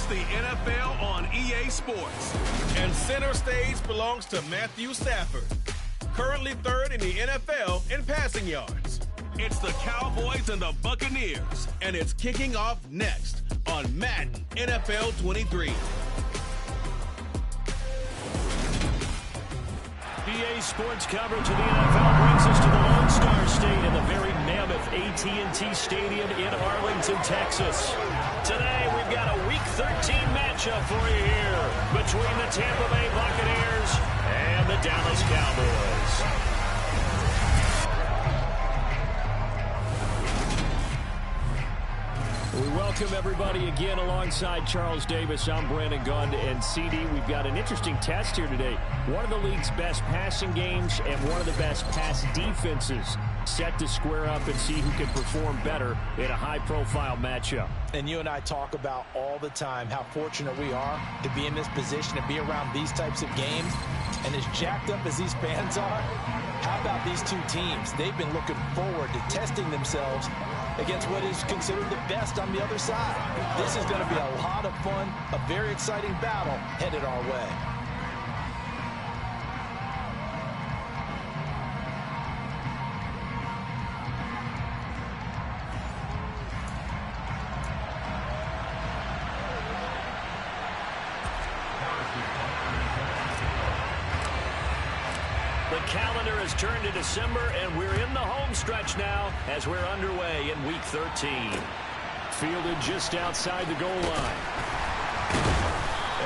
It's the NFL on EA Sports. And center stage belongs to Matthew Stafford, currently third in the NFL in passing yards. It's the Cowboys and the Buccaneers, and it's kicking off next on Madden NFL 23. EA Sports coverage of the NFL brings us to the Lone Star State in the very mammoth AT&T Stadium in Arlington, Texas. Today, we've got a Week 13 matchup for you here between the Tampa Bay Buccaneers and the Dallas Cowboys. We welcome everybody again alongside Charles Davis. I'm Brandon Gunn, and CD, we've got an interesting test here today. One of the league's best passing games and one of the best pass defenses set to square up and see who can perform better in a high-profile matchup. And you and I talk about all the time how fortunate we are to be in this position and be around these types of games. And as jacked up as these fans are, how about these two teams? They've been looking forward to testing themselves against what is considered the best on the other side. This is going to be a lot of fun, a very exciting battle headed our way. The calendar has turned to December, and we're in the home stretch now as we're underway in Week 13. Fielded just outside the goal line.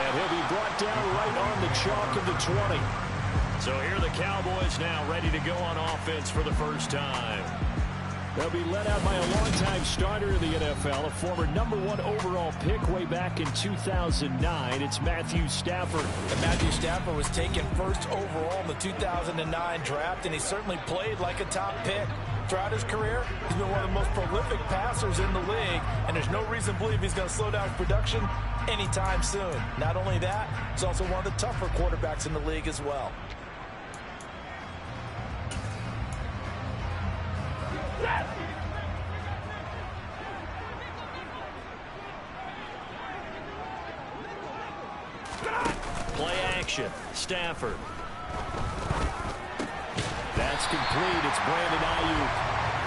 And he'll be brought down right on the chalk of the 20. So here are the Cowboys now ready to go on offense for the first time. They'll be led out by a longtime starter in the NFL, a former #1 overall pick way back in 2009. It's Matthew Stafford. And Matthew Stafford was taken first overall in the 2009 draft, and he certainly played like a top pick. Throughout his career, he's been one of the most prolific passers in the league, and there's no reason to believe he's going to slow down his production anytime soon. Not only that, he's also one of the tougher quarterbacks in the league as well. Play action. Stafford. That's complete. It's Brandon Ayuk.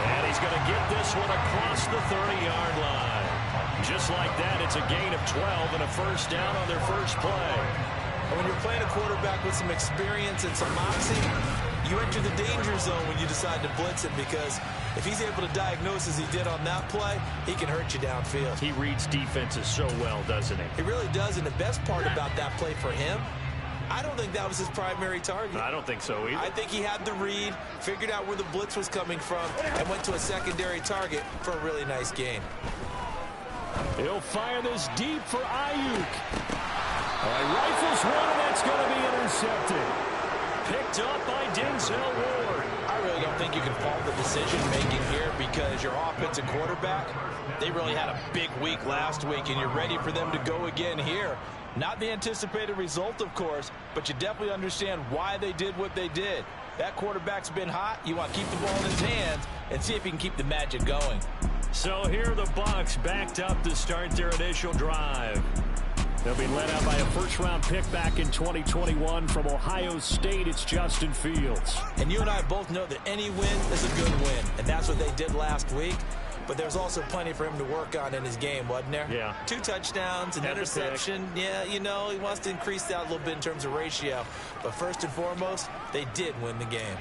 And he's going to get this one across the 30-yard line. Just like that, it's a gain of 12 and a first down on their first play. And when you're playing a quarterback with some experience and some moxie, you enter the danger zone when you decide to blitz him, because if he's able to diagnose as he did on that play, he can hurt you downfield. He reads defenses so well, doesn't he? He really does, and the best part about that play for him, I don't think that was his primary target. I don't think so either. I think he had the read, figured out where the blitz was coming from, and went to a secondary target for a really nice gain. He'll fire this deep for Ayuk. Rifles one, and that's going to be intercepted. Picked up by Denzel Ward. I really don't think you can fault the decision-making here, because your offensive quarterback, they really had a big week last week, and you're ready for them to go again here. Not the anticipated result, of course, but you definitely understand why they did what they did. That quarterback's been hot. You want to keep the ball in his hands and see if he can keep the magic going. So here are the Bucs backed up to start their initial drive. They'll be led out by a first-round pick back in 2021 from Ohio State. It's Justin Fields. And you and I both know that any win is a good win, and that's what they did last week. But there's also plenty for him to work on in his game, wasn't there? Yeah. 2 touchdowns, an interception. Yeah, you know, he wants to increase that a little bit in terms of ratio. But first and foremost, they did win the game.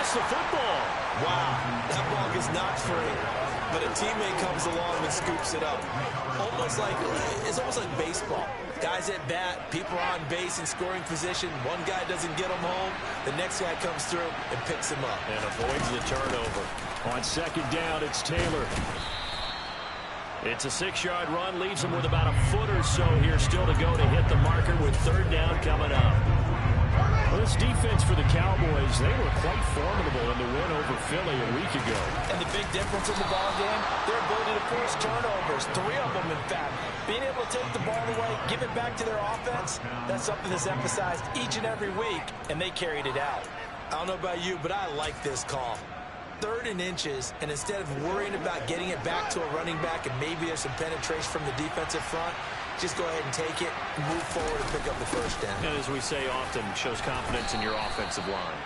The football. Wow, that ball gets knocked free, but a teammate comes along and scoops it up. It's almost like baseball. Guys at bat, people are on base in scoring position. One guy doesn't get them home, the next guy comes through and picks him up. And avoids the turnover. On second down, it's Taylor. It's a 6-yard run, leaves him with about a foot or so here still to go to hit the marker with third down coming up. Well, this defense for the Cowboys, they were quite formidable in the win over Philly a week ago. And the big difference in the ball game, their ability to force turnovers, 3 of them in fact. Being able to take the ball away, give it back to their offense, that's something that's emphasized each and every week, and they carried it out. I don't know about you, but I like this call. 3rd and inches, and instead of worrying about getting it back to a running back and maybe there's some penetration from the defensive front, just go ahead and take it, move forward, and pick up the first down. And as we say often, shows confidence in your offensive line.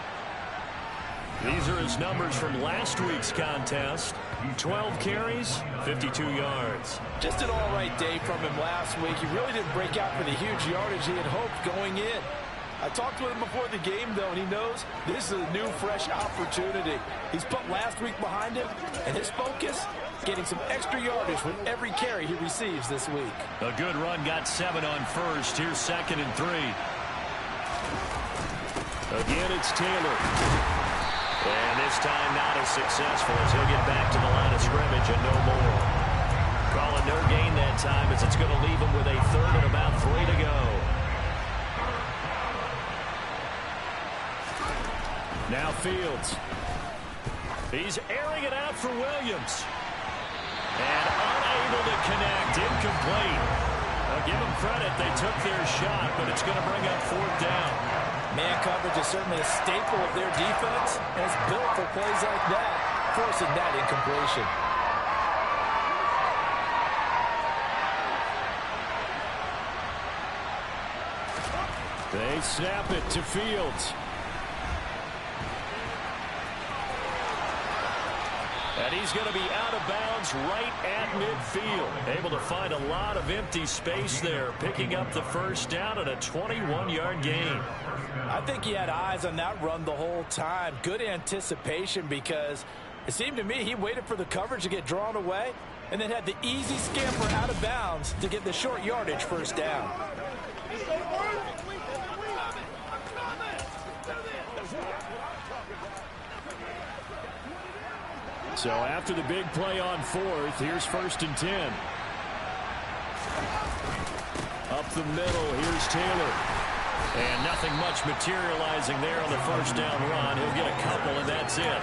These are his numbers from last week's contest. 12 carries, 52 yards. Just an all-right day from him last week. He really didn't break out for the huge yardage he had hoped going in. I talked with him before the game, though, and he knows this is a new, fresh opportunity. He's put last week behind him, and his focus, getting some extra yardage with every carry he receives this week. A good run, got 7 on first. Here's 2nd and 3. Again, it's Taylor. And this time not as successful as he'll get back to the line of scrimmage and no more. Calling no gain that time as it's going to leave him with a 3rd and about 3 to go. Now Fields. He's airing it out for Williams. And unable to connect. Incomplete. I'll give them credit. They took their shot, but it's going to bring up 4th down. Man coverage is certainly a staple of their defense, and it's built for plays like that, forcing that incompletion. They snap it to Fields. And he's going to be out of bounds right at midfield. Able to find a lot of empty space there, picking up the first down at a 21-yard gain. I think he had eyes on that run the whole time. Good anticipation because it seemed to me he waited for the coverage to get drawn away and then had the easy scamper out of bounds to get the short yardage first down. So after the big play on 4th, here's 1st and 10. Up the middle, here's Taylor. And nothing much materializing there on the first down run. He'll get a couple, and that's it.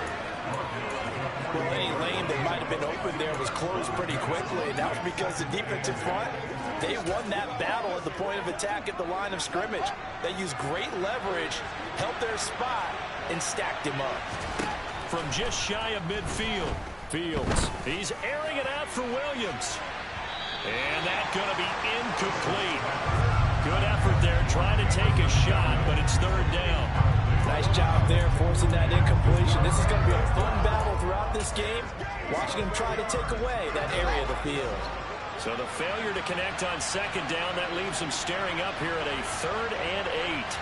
Well, any lane that might have been open there was closed pretty quickly, and that was because the defensive front, they won that battle at the point of attack at the line of scrimmage. They used great leverage, held their spot, and stacked him up. From just shy of midfield, Fields. He's airing it out for Williams. And that's going to be incomplete. Good effort there, trying to take a shot, but it's 3rd down. Nice job there, forcing that incompletion. This is going to be a fun battle throughout this game, watching him try to take away that area of the field. So the failure to connect on 2nd down, that leaves him staring up here at a 3rd and 8.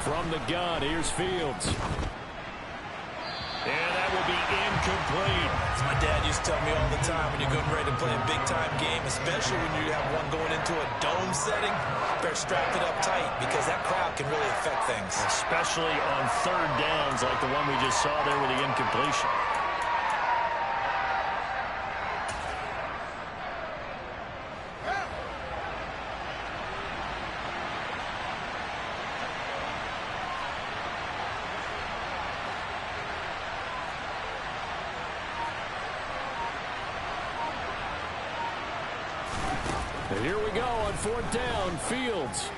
From the gun, here's Fields. And that will be incomplete. As my dad used to tell me all the time, when you're getting ready to play a big-time game, especially when you have one going into a dome setting, better strap it up tight because that crowd can really affect things. Especially on 3rd downs like the one we just saw there with the incompletion. And here we go on 4th down, Fields.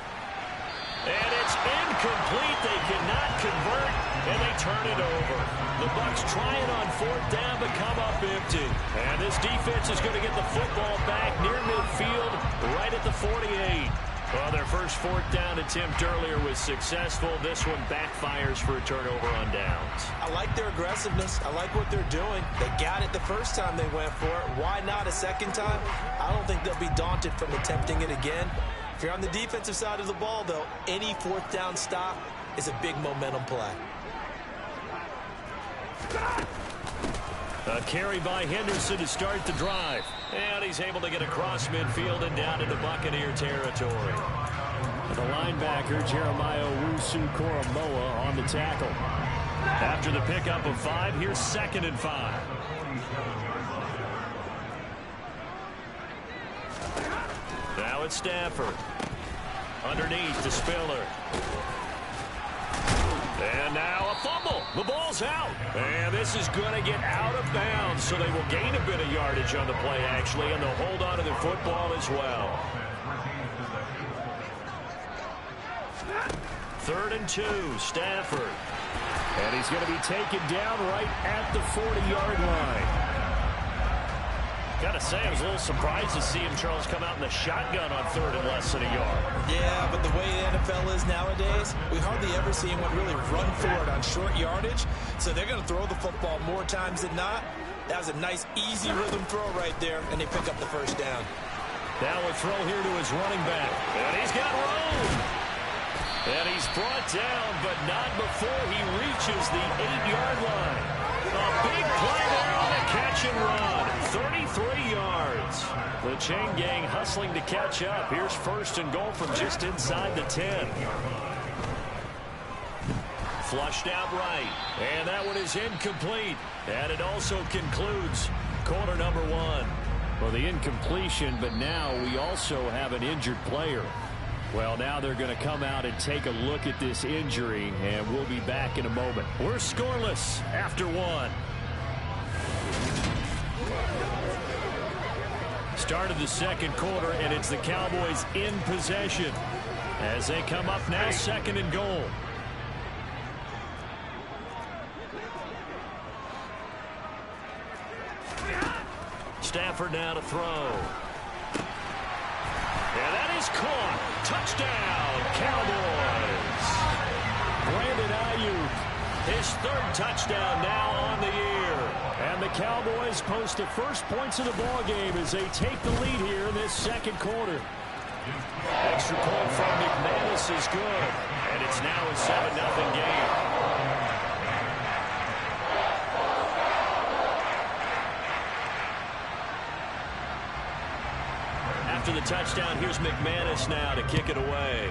And it's incomplete. They cannot convert, and they turn it over. The Bucs trying on 4th down but come up empty. And this defense is going to get the football back near midfield, right at the 48. Well, their first 4th down attempt earlier was successful. This one backfires for a turnover on downs. I like their aggressiveness. I like what they're doing. They got it the first time they went for it. Why not a second time? I don't think they'll be daunted from attempting it again. If you're on the defensive side of the ball, though, any 4th down stop is a big momentum play. A carry by Henderson to start the drive. And he's able to get across midfield and down into Buccaneer territory. The linebacker, Jeremiah Owusu-Koramoah, on the tackle. After the pickup of 5, here's 2nd and 5. Now it's Stafford. Underneath to Spiller. And now a fumble. The ball's out. And this is going to get out of bounds, so they will gain a bit of yardage on the play, actually, and they'll hold on to the football as well. 3rd and 2, Stafford. And he's going to be taken down right at the 40-yard line. Got to say, I was a little surprised to see him, Charles, come out in the shotgun on 3rd and less than a yard. Yeah, but the way the NFL is nowadays, we hardly ever see anyone really run for it on short yardage. So they're going to throw the football more times than not. That was a nice, easy rhythm throw right there, and they pick up the first down. Now a throw here to his running back. And he's got room. And he's brought down, but not before he reaches the 8-yard line. A big play there on a catch and run. 33 yards. The chain gang hustling to catch up. Here's 1st and goal from just inside the 10. Flushed out right. And that one is incomplete. And it also concludes quarter number 1. Well, the incompletion, but now we also have an injured player. Well, now they're going to come out and take a look at this injury, and we'll be back in a moment. We're scoreless after 1. Start of the second quarter, and it's the Cowboys in possession as they come up now 2nd and goal. Stafford now to throw. And that is caught. Touchdown, Cowboys. Brandon Ayuk, his 3rd touchdown now on the year. And the Cowboys post the first points of the ball game as they take the lead here in this second quarter. Extra point from McManus is good. And it's now a 7-0 game. After the touchdown, here's McManus now to kick it away.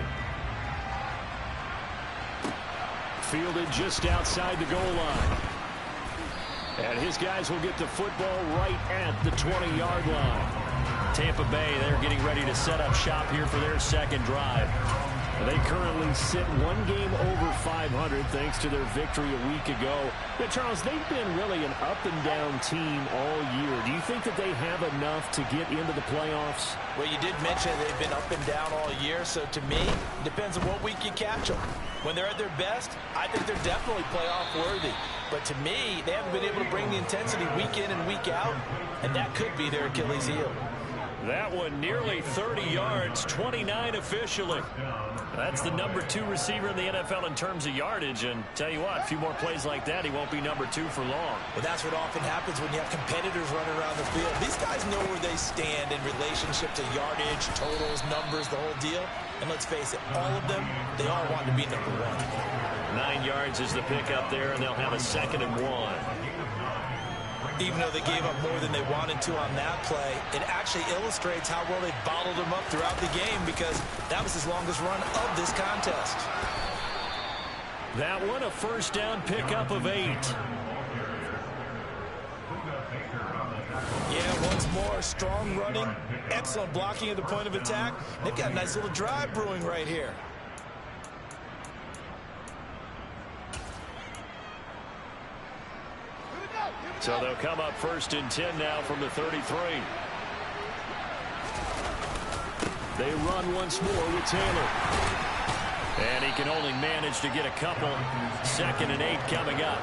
Fielded just outside the goal line. And his guys will get the football right at the 20-yard line. Tampa Bay, they're getting ready to set up shop here for their second drive. They currently sit 1 game over 500 thanks to their victory a week ago. But Charles, they've been really an up-and-down team all year. Do you think that they have enough to get into the playoffs? Well, you did mention they've been up and down all year, so to me, it depends on what week you catch them. When they're at their best, I think they're definitely playoff-worthy. But to me, they haven't been able to bring the intensity week in and week out, and that could be their Achilles heel. That one nearly 30 yards, 29 officially. That's the number 2 receiver in the NFL in terms of yardage. And tell you what, a few more plays like that, he won't be number 2 for long. Well, that's what often happens when you have competitors running around the field. These guys know where they stand in relationship to yardage, totals, numbers, the whole deal. And let's face it, all of them, they all want to be number 1. 9 yards is the pickup there, and they'll have a 2nd and 1. Even though they gave up more than they wanted to on that play, it actually illustrates how well they bottled them up throughout the game because that was his longest run of this contest. That one, a first down pickup of 8. Yeah, once more, strong running, excellent blocking at the point of attack. They've got a nice little drive brewing right here. So they'll come up 1st and 10 now from the 33. They run once more with Taylor. And he can only manage to get a couple. 2nd and 8 coming up.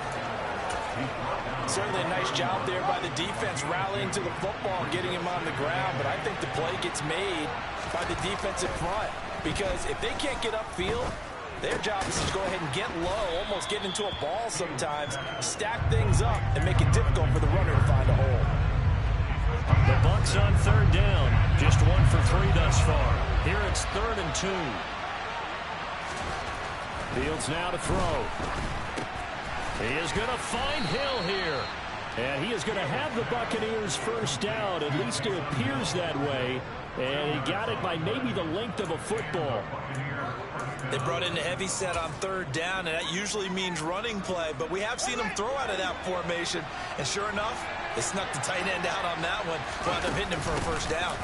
Certainly a nice job there by the defense rallying to the football and getting him on the ground. But I think the play gets made by the defensive front. Because if they can't get upfield, their job is to go ahead and get low, almost get into a ball sometimes, stack things up, and make it difficult for the runner to find a hole. The Bucs on 3rd down. Just 1 for 3 thus far. Here it's 3rd and 2. Fields now to throw. He is going to find Hill here. And he is going to have the Buccaneers first down. At least it appears that way. And he got it by maybe the length of a football. They brought in a heavy set on 3rd down, and that usually means running play. But we have seen them throw out of that formation. And sure enough, They snuck the tight end out on that one. Wound up hitting him for a first down.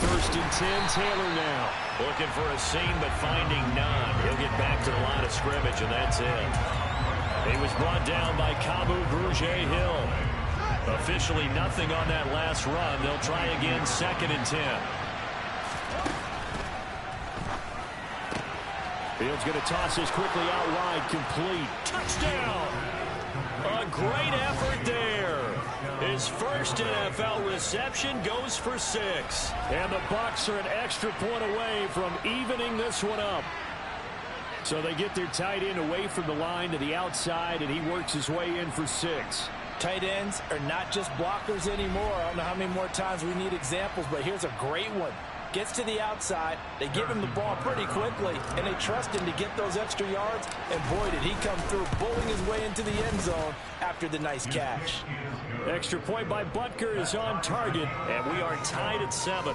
1st and 10, Taylor now. Looking for a seam, but finding none. He'll get back to the line of scrimmage, and that's it. He was brought down by Kabu Grugier-Hill. Officially nothing on that last run. They'll try again, 2nd and 10. Fields going to toss this quickly out wide, complete. Touchdown! A great effort there. His first NFL reception goes for 6. And the Bucs are an extra point away from evening this one up. So they get their tight end away from the line to the outside, and he works his way in for 6. Tight ends are not just blockers anymore. I don't know how many more times we need examples, but here's a great one. Gets to the outside, they give him the ball pretty quickly, and they trust him to get those extra yards, and boy, did he come through, bowling his way into the end zone after the nice catch. Extra point by Butker is on target, and we are tied at 7.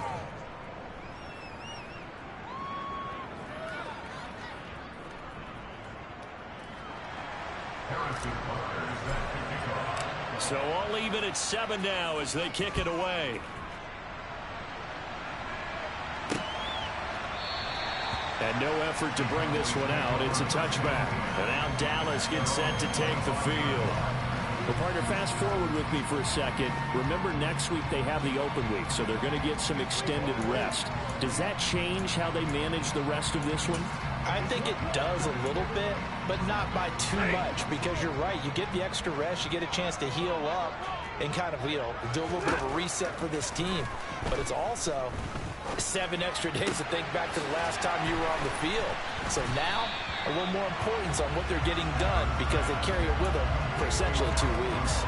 So all even at 7 now as they kick it away. And no effort to bring this one out. It's a touchback. And now Dallas gets set to take the field. Well, partner, fast forward with me for a second. Remember, next week they have the open week, so they're going to get some extended rest. Does that change how they manage the rest of this one? I think it does a little bit, but not by too much, because you're right. You get the extra rest, you get a chance to heal up and kind of, do a little bit of a reset for this team. But it's also 7 extra days to think back to the last time you were on the field. So now, a little more importance on what they're getting done because they carry it with them for essentially 2 weeks.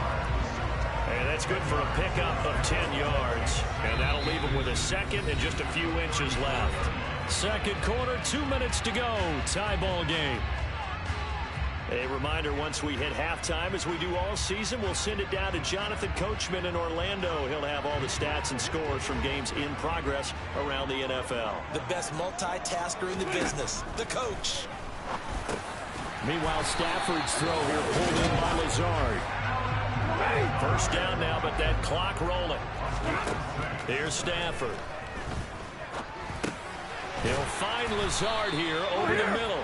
And that's good for a pickup of 10 yards. And that'll leave them with a 2nd and just a few inches left. 2nd quarter, 2 minutes to go. Tie ball game. A reminder, once we hit halftime, as we do all season, we'll send it down to Jonathan Coachman in Orlando. He'll have all the stats and scores from games in progress around the NFL. The best multitasker in the business, the coach. Meanwhile, Stafford's throw here pulled in by Lazard. First down now, but that clock rolling. Here's Stafford. He'll find Lazard here over the middle.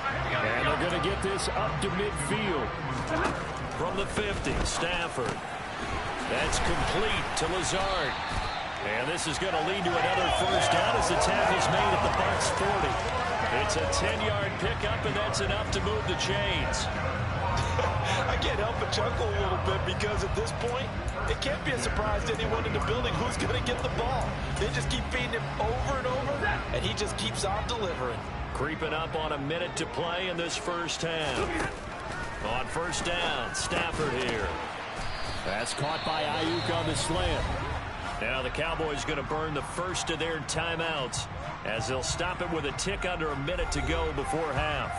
And they're going to get this up to midfield. From the 50, Stafford. That's complete to Lazard. And this is going to lead to another first down as the tackle's made at the Bucs 40. It's a 10-yard pickup, and that's enough to move the chains. I can't help but chuckle a little bit because at this point, it can't be a surprise to anyone in the building who's going to get the ball. They just keep feeding him over and over, and he just keeps on delivering. Creeping up on a minute to play in this first half. On first down, Stafford here. That's caught by Ayuk on the slant. Now the Cowboys going to burn the first of their timeouts as they'll stop it with a tick under a minute to go before half.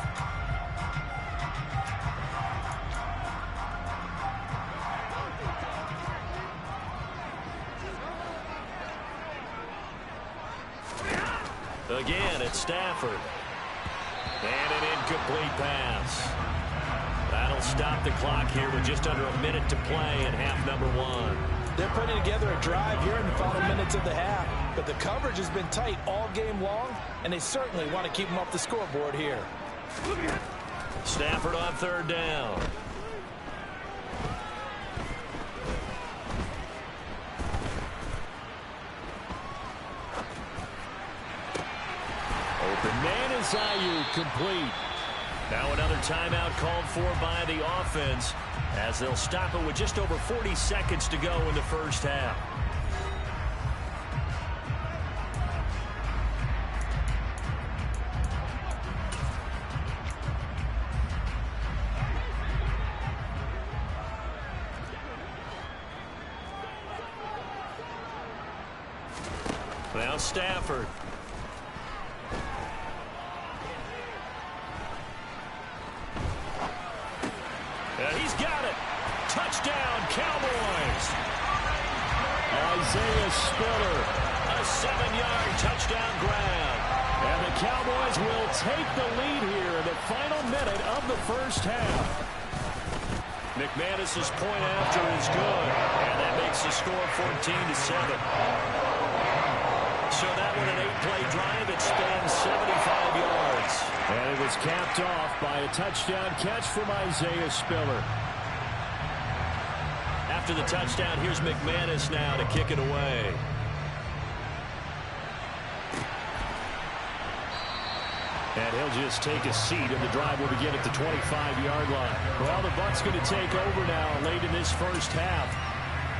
Again, it's Stafford. And an incomplete pass. That'll stop the clock here with just under a minute to play in half number 1. They're putting together a drive here in the final minutes of the half, but the coverage has been tight all game long, and they certainly want to keep them off the scoreboard here. Stafford on 3rd down. Open man is Ayuk, complete. Now another timeout called for by the offense as they'll stop it with just over 40 seconds to go in the first half. Now Stafford. He's got it. Touchdown, Cowboys. Isaiah Spiller. A 7-yard touchdown grab. And the Cowboys will take the lead here in the final minute of the first half. McManus's point after is good, and that makes the score 14-7. So that one an 8-play drive. It spans 75 yards. And it was capped off by a touchdown catch from Isaiah Spiller. After the touchdown, here's McManus now to kick it away. And he'll just take a seat, and the drive will begin at the 25-yard line. Well, the Bucs going to take over now late in this first half.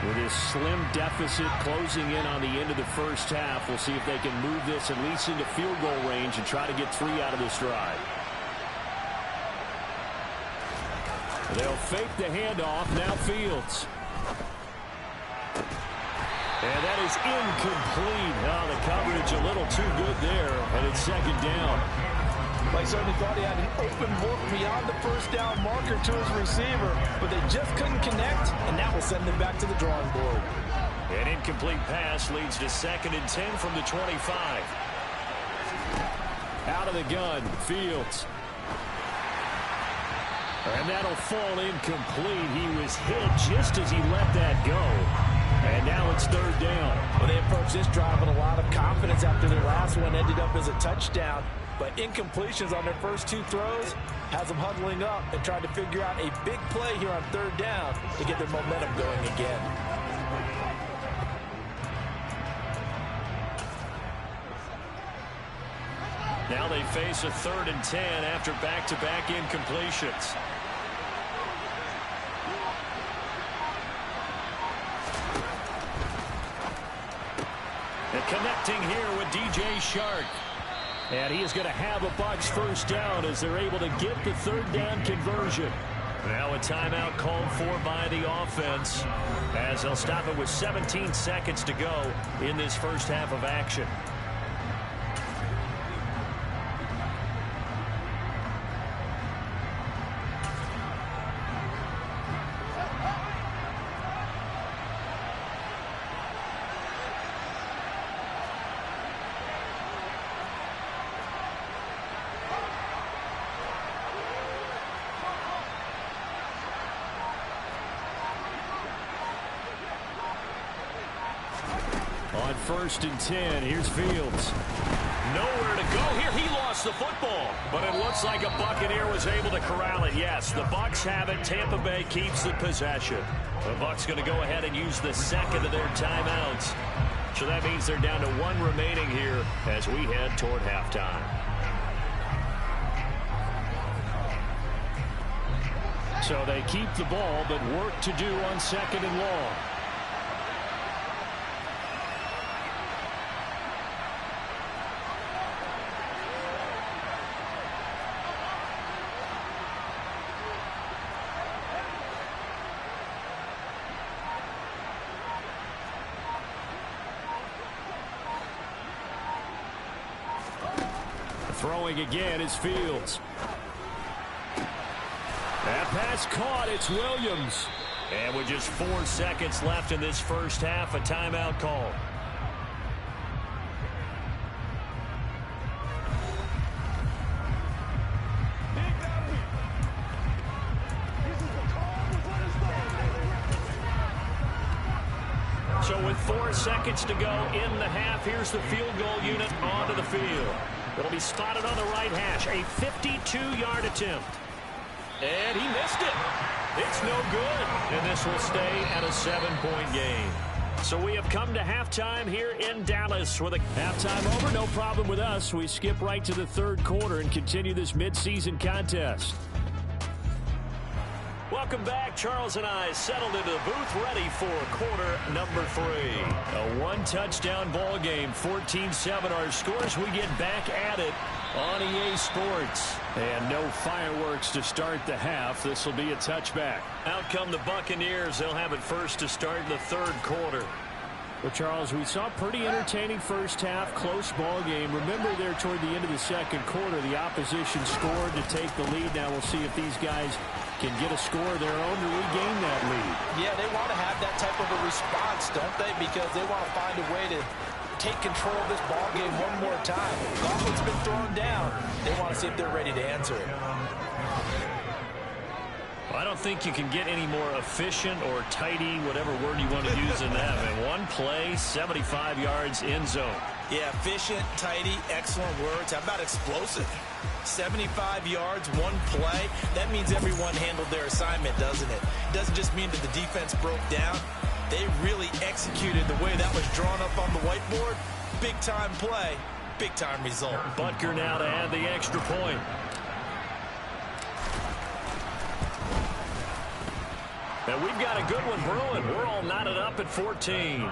With this slim deficit closing in on the end of the first half, we'll see if they can move this at least into field goal range and try to get 3 out of this drive. They'll fake the handoff. Now Fields. And that is incomplete. Oh, the coverage a little too good there, and it's second down. I certainly thought he had an open look beyond the first down marker to his receiver, but they just couldn't connect, and that will send them back to the drawing board. An incomplete pass leads to 2nd and 10 from the 25. Out of the gun, Fields. And that'll fall incomplete. He was hit just as he let that go. And now it's 3rd down. Well, they approached this drive with a lot of confidence after their last one ended up as a touchdown. But incompletions on their first 2 throws has them huddling up and trying to figure out a big play here on 3rd down to get their momentum going again. Now they face a 3rd and 10 after back-to-back incompletions. And connecting here with DJ Shark. And he is going to have a Bucs first down as they're able to get the 3rd down conversion. Now a timeout called for by the offense as they'll stop it with 17 seconds to go in this first half of action. On 1st and 10, here's Fields. Nowhere to go here. He lost the football, but it looks like a Buccaneer was able to corral it. Yes, the Bucs have it. Tampa Bay keeps the possession. The Bucs going to go ahead and use the 2nd of their timeouts. So that means they're down to 1 remaining here as we head toward halftime. So they keep the ball, but work to do on 2nd and long. Throwing again is Fields. That pass caught. It's Williams. And with just 4 seconds left in this first half, a timeout call. So with 4 seconds to go in the half, here's the field goal unit onto the field. It'll be spotted on the right hash. A 52-yard attempt. And he missed it. It's no good. And this will stay at a 7-point game. So we have come to halftime here in Dallas. With a halftime over, no problem with us. We skip right to the 3rd quarter and continue this midseason contest. Welcome back. Charles and I settled into the booth, ready for quarter number 3. A 1-touchdown ball game, 14-7 our scores. We get back at it on EA Sports. And no fireworks to start the half. This will be a touchback. Out come the Buccaneers. They'll have it first to start the 3rd quarter. Well, Charles, we saw a pretty entertaining first half, close ball game. Remember there toward the end of the 2nd quarter, the opposition scored to take the lead. Now we'll see if these guys can get a score of their own to regain that lead. Yeah, they want to have that type of a response, don't they? Because they want to find a way to take control of this ball game one more time. Gauntlet's been thrown down. They want to see if they're ready to answer it. I don't think you can get any more efficient or tidy, whatever word you want to use in that. I mean, one play, 75 yards in zone. Yeah, efficient, tidy, excellent words. How about explosive? 75 yards, one play. That means everyone handled their assignment, doesn't it? It doesn't just mean that the defense broke down. They really executed the way that was drawn up on the whiteboard. Big-time play, big-time result. Butker now to add the extra point. And we've got a good one brewing. We're all knotted up at 14.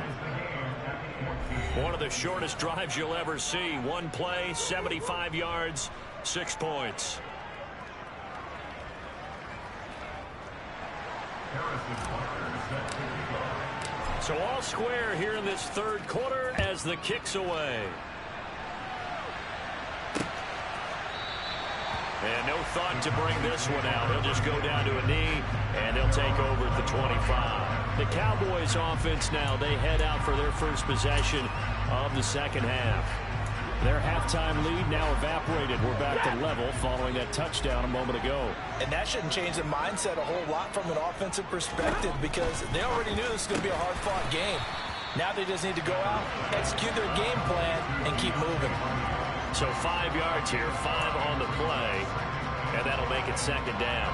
One of the shortest drives you'll ever see. One play, 75 yards, 6 points. So all square here in this third quarter as the kick's away. And no thought to bring this one out. He'll just go down to a knee, and they'll take over at the 25. The Cowboys offense now, they head out for their first possession of the second half. Their halftime lead now evaporated. We're back to level following that touchdown a moment ago. And that shouldn't change the mindset a whole lot from an offensive perspective because they already knew this was going to be a hard-fought game. Now they just need to go out, execute their game plan, and keep moving. So 5 yards here, 5 on the play, and that'll make it second down.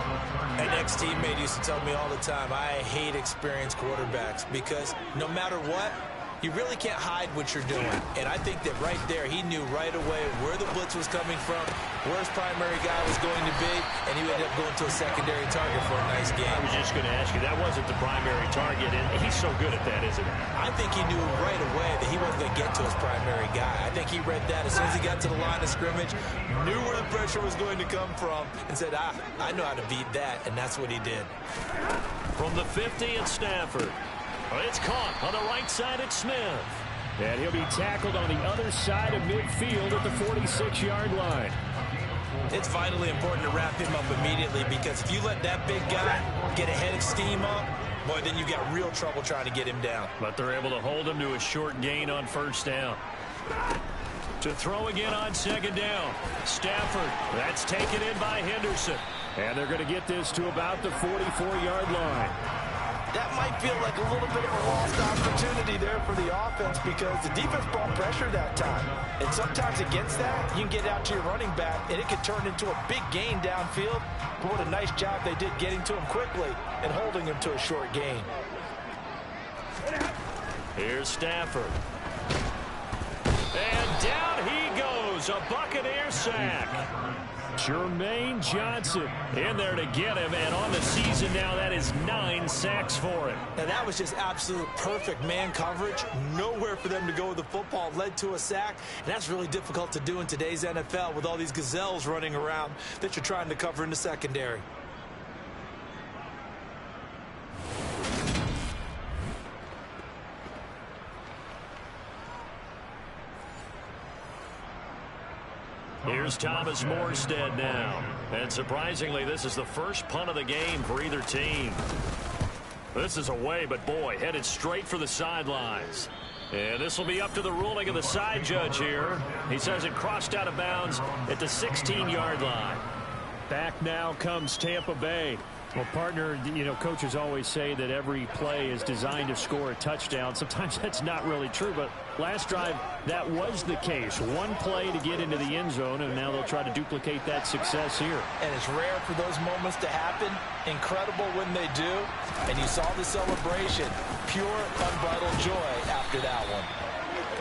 An ex-teammate used to tell me all the time, I hate experienced quarterbacks because no matter what, you really can't hide what you're doing. And I think that right there, he knew right away where the blitz was coming from, where his primary guy was going to be, and he ended up going to a secondary target for a nice game. I was just going to ask you, that wasn't the primary target, and he's so good at that, isn't he? I think he knew right away that he wasn't going to get to his primary guy. I think he read that as soon as he got to the line of scrimmage, knew where the pressure was going to come from, and said, I know how to beat that, and that's what he did. From the 50 at Stafford. It's caught on the right side at Smith. And he'll be tackled on the other side of midfield at the 46-yard line. It's vitally important to wrap him up immediately because if you let that big guy get a head of steam up, boy, then you've got real trouble trying to get him down. But they're able to hold him to a short gain on first down. To throw again on second down. Stafford, that's taken in by Henderson. And they're going to get this to about the 44-yard line. That might feel like a little bit of a lost opportunity there for the offense because the defense brought pressure that time. And sometimes against that, you can get out to your running back, and it can turn into a big gain downfield. But what a nice job they did getting to him quickly and holding him to a short gain. Here's Stafford. And down he goes, a Buccaneer sack. Jermaine Johnson in there to get him, and on the season now, that is 9 sacks for him. And that was just absolute perfect man coverage. Nowhere for them to go with the football. Led to a sack, and that's really difficult to do in today's NFL with all these gazelles running around that you're trying to cover in the secondary. Here's Thomas Morstead now. And surprisingly, this is the first punt of the game for either team. This is away, but boy, headed straight for the sidelines. And this will be up to the ruling of the side judge here. He says it crossed out of bounds at the 16-yard line. Back now comes Tampa Bay. Well, partner, you know, coaches always say that every play is designed to score a touchdown. Sometimes that's not really true, but last drive, that was the case. One play to get into the end zone, and now they'll try to duplicate that success here. And it's rare for those moments to happen. Incredible when they do. And you saw the celebration. Pure, unbridled joy after that one.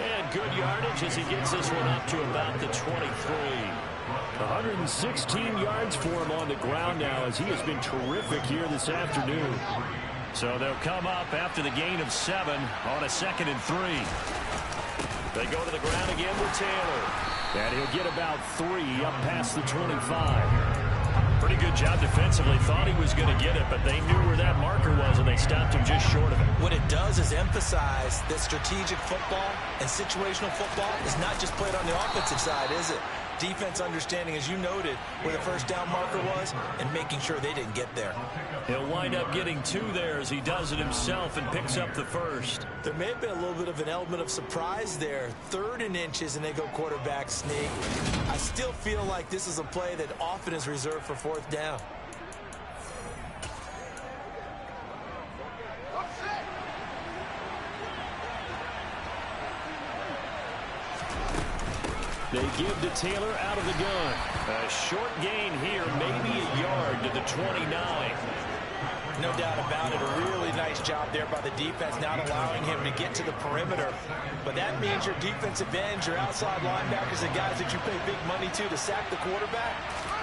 And good yardage as he gets this one up to about the 23. 116 yards for him on the ground now as he has been terrific here this afternoon. So they'll come up after the gain of 7 on a 2nd and 3. They go to the ground again with Taylor. And he'll get about 3 up past the 25. Pretty good job defensively. Thought he was going to get it, but they knew where that marker was, and they stopped him just short of it. What it does is emphasize that strategic football and situational football is not just played on the offensive side, is it? Defense understanding, as you noted, where the first down marker was and making sure they didn't get there. He'll wind up getting 2 there as he does it himself and picks up the first. There may have been a little bit of an element of surprise there. 3rd and inches, and they go quarterback sneak. I still feel like this is a play that often is reserved for 4th down. They give to Taylor out of the gun. A short gain here, maybe a yard to the 29. No doubt about it. A really nice job there by the defense, not allowing him to get to the perimeter. But that means your defensive ends, your outside linebackers, the guys that you pay big money to sack the quarterback,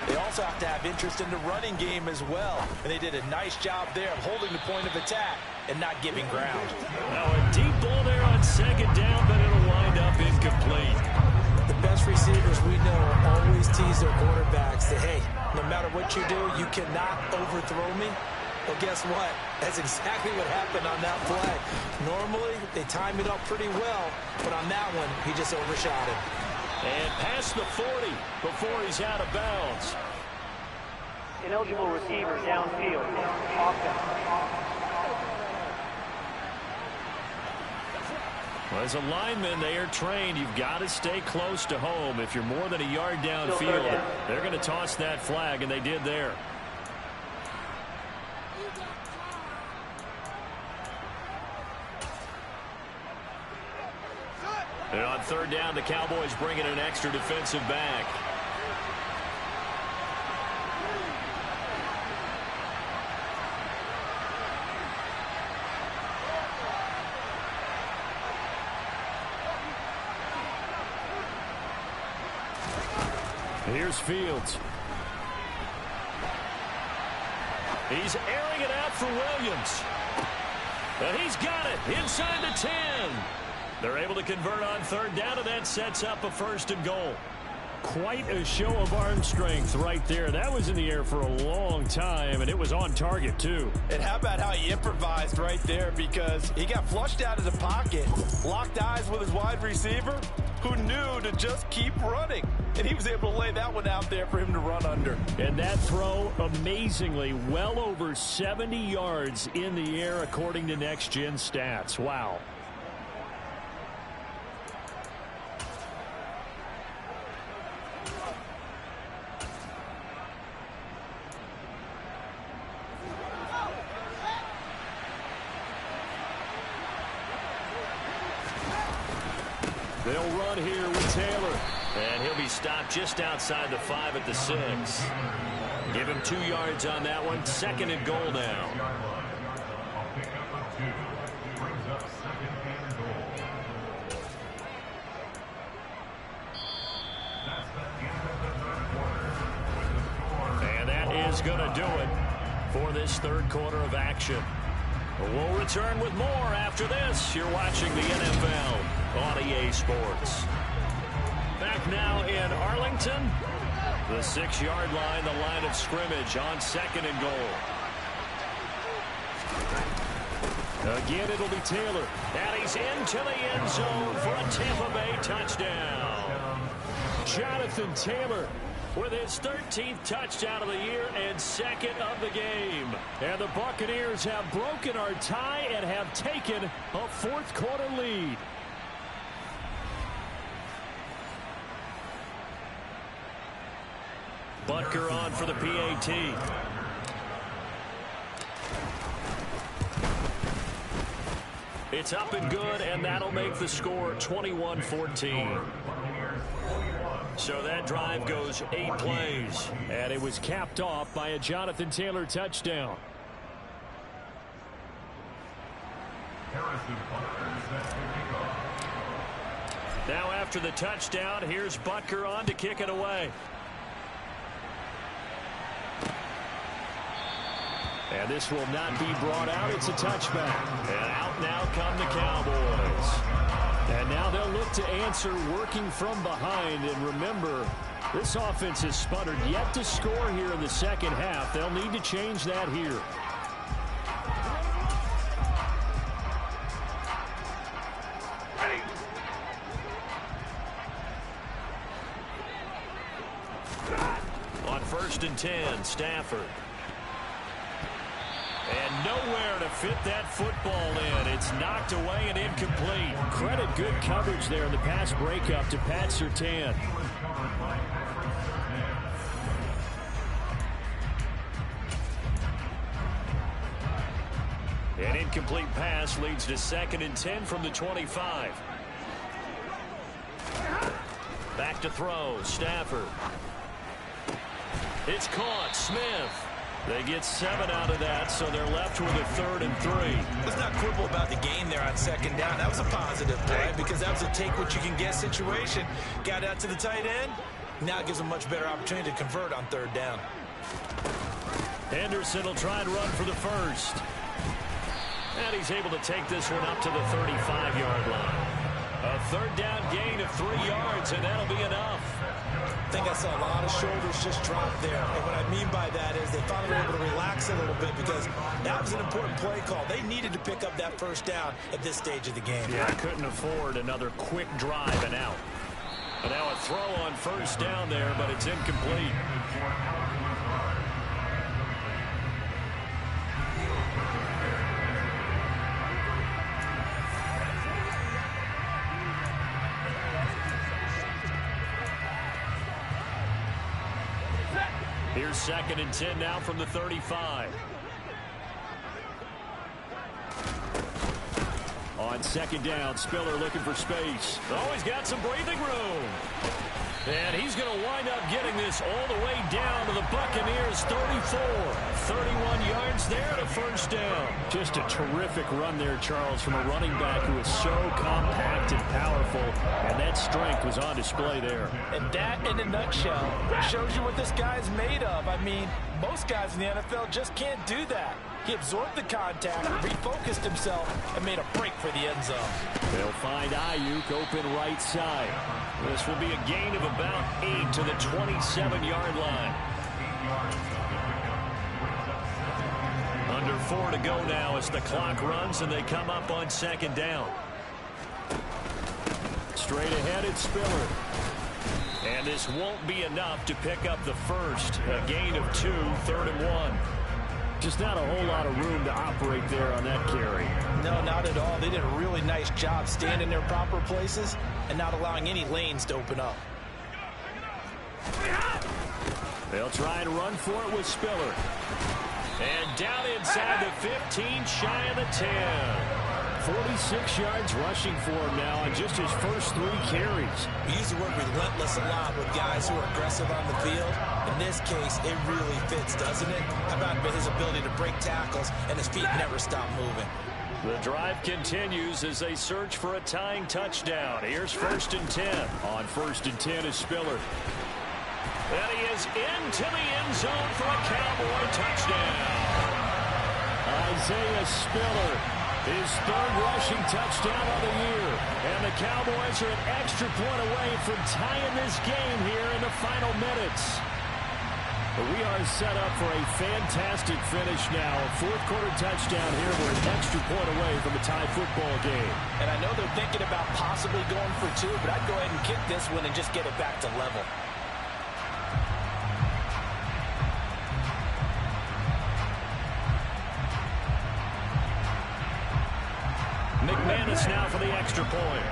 they also have to have interest in the running game as well. And they did a nice job there of holding the point of attack and not giving ground. Now a deep ball there on second down, but it'll wind up incomplete. The best receivers we know always tease their quarterbacks that, hey, no matter what you do, you cannot overthrow me. Well, guess what? That's exactly what happened on that play. Normally, they time it up pretty well, but on that one, he just overshot it. And past the 40 before he's out of bounds. Ineligible receiver downfield. Offense. Well, as a lineman, they are trained. You've got to stay close to home. If you're more than a yard downfield, they're going to toss that flag, and they did there. And on third down, the Cowboys bring in an extra defensive back. Here's Fields. He's airing it out for Williams. And he's got it inside the 10. They're able to convert on third down, and that sets up a 1st and goal. Quite a show of arm strength right there. That was in the air for a long time, and it was on target, too. And how about how he improvised right there, because he got flushed out of the pocket, locked eyes with his wide receiver, who knew to just keep running. And he was able to lay that one out there for him to run under. And that throw, amazingly, well over 70 yards in the air, according to Next Gen Stats. Wow. They'll run here with Taylor. And he'll be stopped just outside the 5 at the 6. Give him 2 yards on that one. 2nd and goal now. And that is going to do it for this third quarter of action. We'll return with more after this. You're watching the NFL on EA Sports. Back now in Arlington. The 6-yard line, the line of scrimmage on 2nd and goal. Again, it'll be Taylor. And he's into the end zone for a Tampa Bay touchdown. Jonathan Taylor with his 13th touchdown of the year and 2nd of the game. And the Buccaneers have broken our tie and have taken a 4th quarter lead. Butker on for the PAT. It's up and good, and that'll make the score 21-14. So that drive goes 8 plays, and it was capped off by a Jonathan Taylor touchdown. Now after the touchdown, here's Butker on to kick it away. And this will not be brought out. It's a touchback. And out now come the Cowboys. And now they'll look to answer working from behind. And remember, this offense has sputtered yet to score here in the second half. They'll need to change that here. On 1st and 10, Stafford. And nowhere to fit that football in. It's knocked away and incomplete. Credit good coverage there in the pass breakup to Pat Surtain. An incomplete pass leads to 2nd and 10 from the 25. Back to throw. Stafford. It's caught. Smith. They get 7 out of that, so they're left with a 3rd and 3. Let's not quibble about the gain there on 2nd down. That was a positive play because that was a take-what-you-can-get situation. Got out to the tight end. Now it gives them a much better opportunity to convert on 3rd down. Henderson will try and run for the first. And he's able to take this one up to the 35-yard line. A 3rd down gain of 3 yards, and that'll be enough. I think I saw a lot of shoulders just drop there. And what I mean by that is they finally were able to relax a little bit because that was an important play call. They needed to pick up that 1st down at this stage of the game. Yeah, couldn't afford another quick drive and out. And now a throw on 1st down there, but it's incomplete. Here's 2nd and 10 now from the 35. On 2nd down, Spiller looking for space. Oh, he's got some breathing room. And he's going to wind up getting this all the way down to the Buccaneers' 34. 31 yards there to 1st down. Just a terrific run there, Charles, from a running back who is so compact and powerful. And that strength was on display there. And that, in a nutshell, shows you what this guy's made of. I mean, most guys in the NFL just can't do that. He absorbed the contact, refocused himself, and made a break for the end zone. They'll find Ayuk open right side. This will be a gain of about 8 to the 27-yard line. Under 4 to go now as the clock runs and they come up on 2nd down. Straight ahead, it's Spiller. And this won't be enough to pick up the first. A gain of 2, 3rd and 1. Just not a whole lot of room to operate there on that carry. No, not at all. They did a really nice job staying in their proper places and not allowing any lanes to open up. They'll try and run for it with Spiller. And down inside the 15, shy of the 10. 46 yards rushing for him now on just his first 3 carries. We use the word relentless a lot with guys who are aggressive on the field. In this case, it really fits, doesn't it? How about his ability to break tackles and his feet never stop moving? The drive continues as they search for a tying touchdown. Here's 1st and 10. On 1st and 10 is Spiller. And he is into the end zone for a Cowboy touchdown. Isaiah Spiller, his 3rd rushing touchdown of the year. And the Cowboys are an extra point away from tying this game here in the final minutes. But we are set up for a fantastic finish now. A 4th quarter touchdown here. We're an extra point away from a tie football game. And I know they're thinking about possibly going for 2, but I'd go ahead and kick this one and just get it back to level. McManus now for the extra point.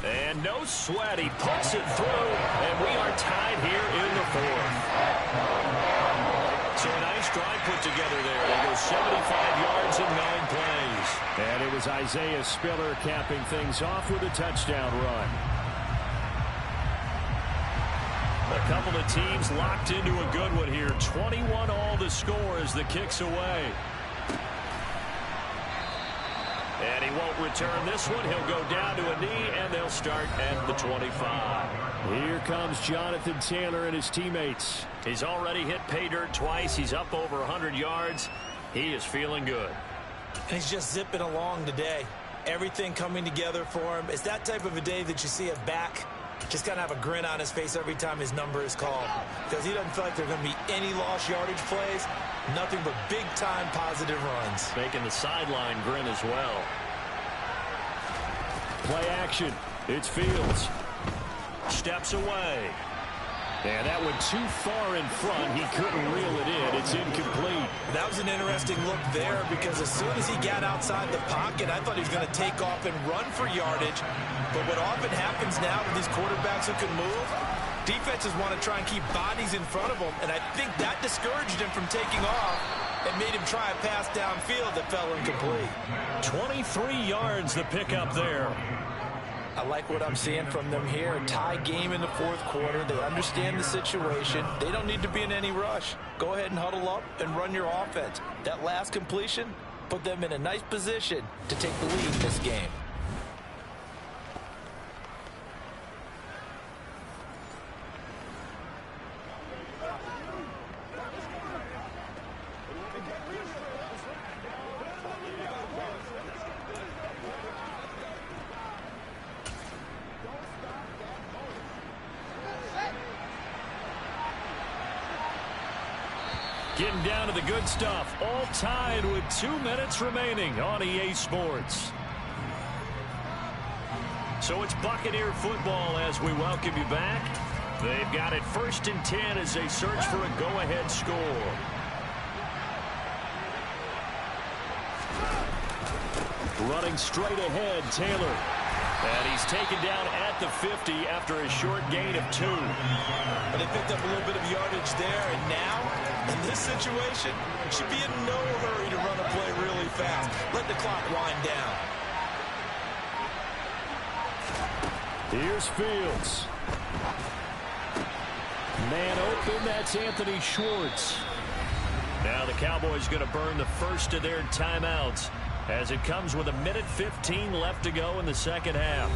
And no sweat, he puts it through, and we are tied here in the 4th. So a nice drive put together there. They go 75 yards in 9 plays. And it was Isaiah Spiller capping things off with a touchdown run. A couple of teams locked into a good one here. 21 all the score as the kick's away. And he won't return this one. He'll go down to a knee, and they'll start at the 25. Here comes Jonathan Taylor and his teammates. He's already hit pay dirt twice. He's up over 100 yards. He is feeling good. And he's just zipping along today. Everything coming together for him. It's that type of a day that you see a back just kind of have a grin on his face every time his number is called. Because he doesn't feel like there are going to be any lost yardage plays. Nothing but big-time positive runs. Making the sideline grin as well. Play action. It's Fields. Steps away. And that went too far in front. He couldn't reel it in. It's incomplete. That was an interesting look there because as soon as he got outside the pocket, I thought he was going to take off and run for yardage. But what often happens now with these quarterbacks who can move, Defenses want to try and keep bodies in front of them, and I think that discouraged him from taking off and made him try a pass downfield that fell incomplete. 23 yards the pickup there. I like what I'm seeing from them here. A tie game in the fourth quarter. They understand the situation. They don't need to be in any rush. Go ahead and huddle up and run your offense. That last completion put them in a nice position to take the lead in this game. Getting down to the good stuff. All tied with 2 minutes remaining on EA Sports. So it's Buccaneer football as we welcome you back. They've got it 1st and 10 as they search for a go-ahead score. Running straight ahead, Taylor. And he's taken down at the 50 after a short gain of 2. But they picked up a little bit of yardage there, and now, in this situation, should be in no hurry to run a play really fast. Let the clock wind down. Here's Fields. Man open, that's Anthony Schwartz. Now the Cowboys going to burn the first of their timeouts as it comes with 1:15 left to go in the second half.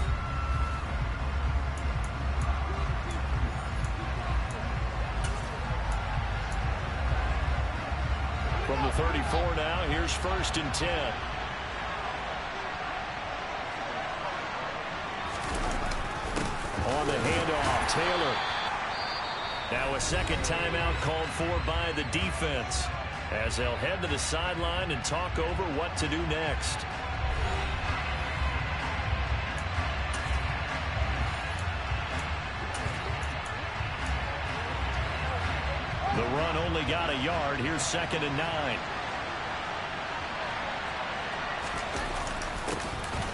From the 34 now, here's 1st and 10. On the handoff, Taylor. Now a second timeout called for by the defense as they'll head to the sideline and talk over what to do next. The run only got a yard. Here's 2nd and 9.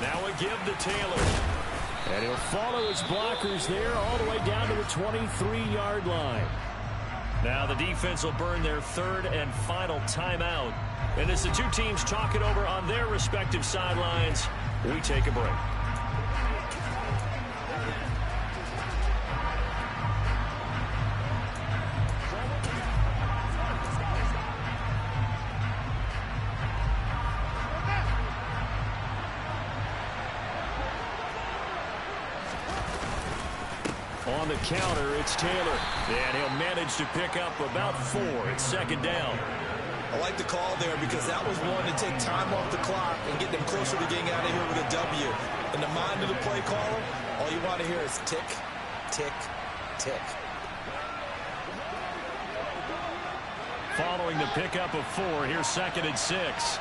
Now a give to Taylor. And he'll follow his blockers there all the way down to the 23-yard line. Now the defense will burn their 3rd and final timeout. And as the two teams talk it over on their respective sidelines, we take a break. On the counter, it's Taylor. And he'll manage to pick up about 4. It's 2nd down. I like the call there because that was one to take time off the clock and get them closer to getting out of here with a W. In the mind of the play caller, all you want to hear is tick, tick, tick. Following the pickup of 4, here's 2nd and 6.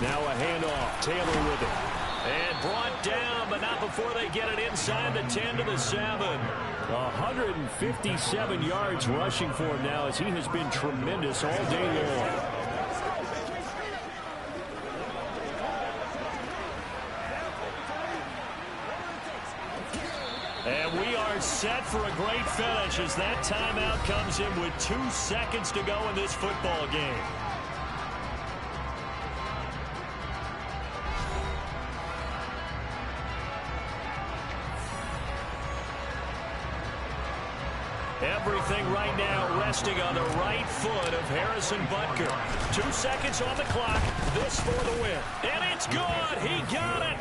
Now a handoff. Taylor with it. And brought down, but not before they get it inside the 10 to the 7. 157 yards rushing for him now as he has been tremendous all day long. And we are set for a great finish as that timeout comes in with 2 seconds to go in this football game. Everything right now resting on the right foot of Harrison Butker. 2 seconds on the clock. This for the win. And it's good. He got it.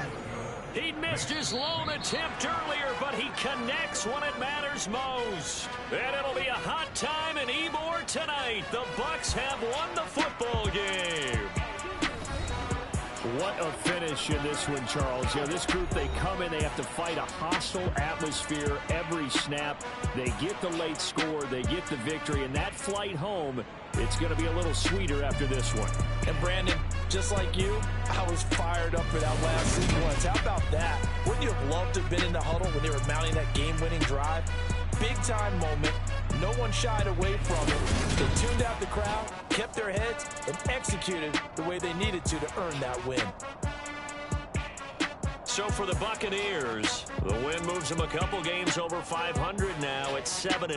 He missed his lone attempt earlier, but he connects when it matters most. And it'll be a hot time in Ybor tonight. The Bucs have won the football game. What a finish in this one, Charles. You know, this group, they come in, they have to fight a hostile atmosphere every snap. They get the late score, they get the victory, and that flight home, it's going to be a little sweeter after this one. And Brandon, just like you, I was fired up for that last sequence. How about that? Wouldn't you have loved to have been in the huddle when they were mounting that game-winning drive? Big-time moment. No one shied away from it. They tuned out the crowd, kept their heads, and executed the way they needed to earn that win. So for the Buccaneers, the win moves them a couple games over 500 now at 7-5.